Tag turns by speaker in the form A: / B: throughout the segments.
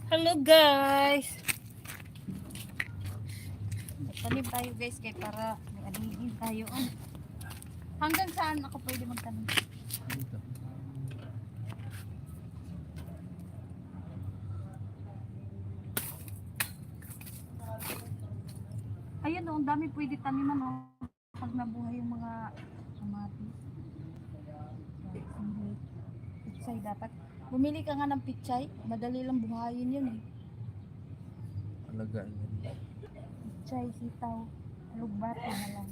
A: Hello guys. Tanim tayo guys kay para may alingin tayo. Hanggang saan ako pwede magtanim?
B: Dito.
A: Ayun oh, ang dami pwede taniman oh. Pag nabuhay yung mga kamatis. Pitsay dapat. Bumili ka nga ng pitsay. Madali lang buhayin yun eh.
B: Alagaan yan.
A: Pitsay, sitaw, alugbati na lang.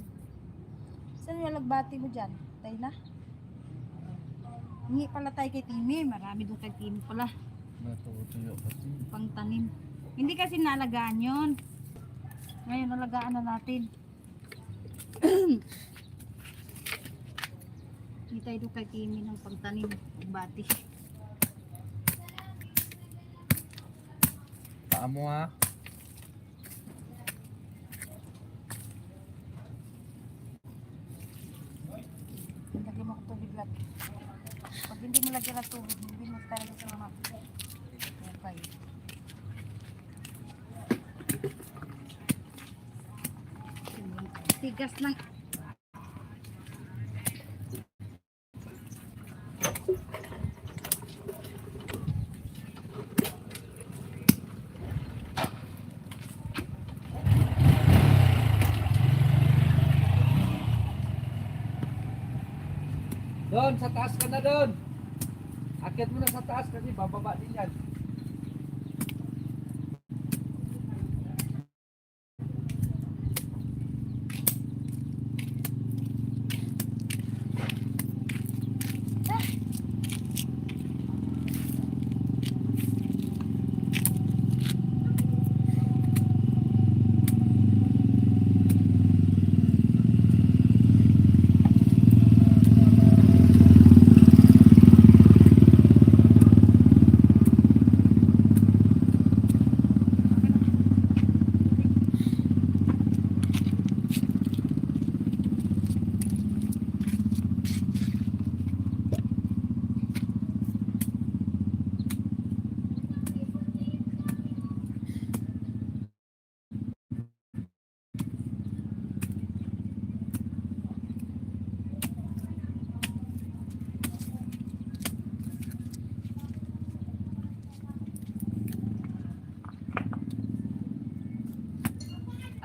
A: Saan yung alugbati mo dyan? Tayo na? Hingi pala tayo kay Timi. Marami doon kay Timi pala.
B: Matutuyo kasi.
A: Pang tanim. Hindi kasi nalagaan yun. Ngayon nalagaan na natin. Hindi tayo doon kay Timi ng pangtanim. Alugbati.
B: Paa mo ha.
A: Lagyan mo ko tubig lang. Pag hindi mo lagyan ng tubig, hindi mo talaga sa mga okay. Tigas ng
B: Doon, sa taas ka na doon. Akyat mo na sa taas kasi bababa din yan.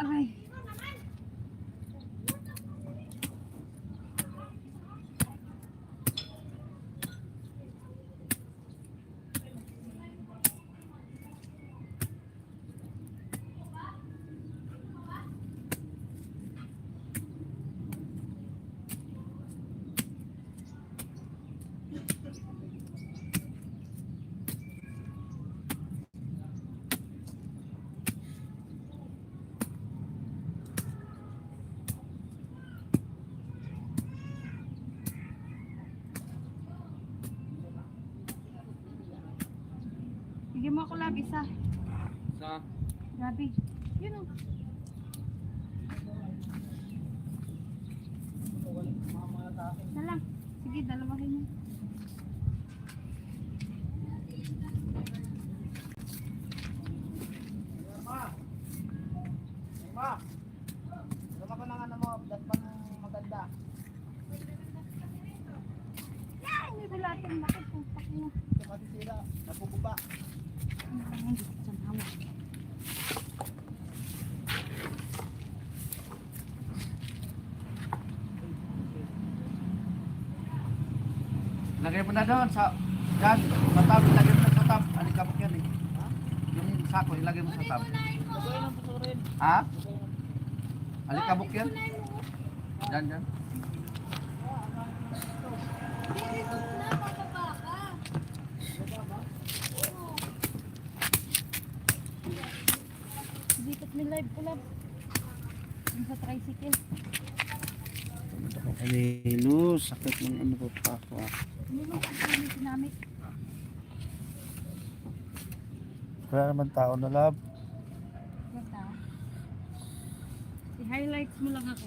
A: aray. Bigyan mo ako lab isa.
B: Sa
A: Grabe. Yun o. Na lang. Sige, dalawahin mo.
B: Ma! Dala ko ng ano mo, dat pang maganda.
A: Yan! Hindi bilatin. Bakit pupak mo?
B: Ito kasi sila, napupupa.
A: Ano lang yan? Dito sa hawa.
B: Lagay mo na doon sa dyan, sa tab, ilagay mo na sa tab. Alikabok yan eh. Yung sako, ilagay mo sa tab. Ha? Alikabok yan. Dyan, dyan.
A: Dito may live ko lang. Yung sa tricycle.
B: Hello, sakit ng ano pa ako.
A: Ano ang kami sinamit?
B: Wala naman tao na lab.
A: Ganda. I-highlights mo lang ako.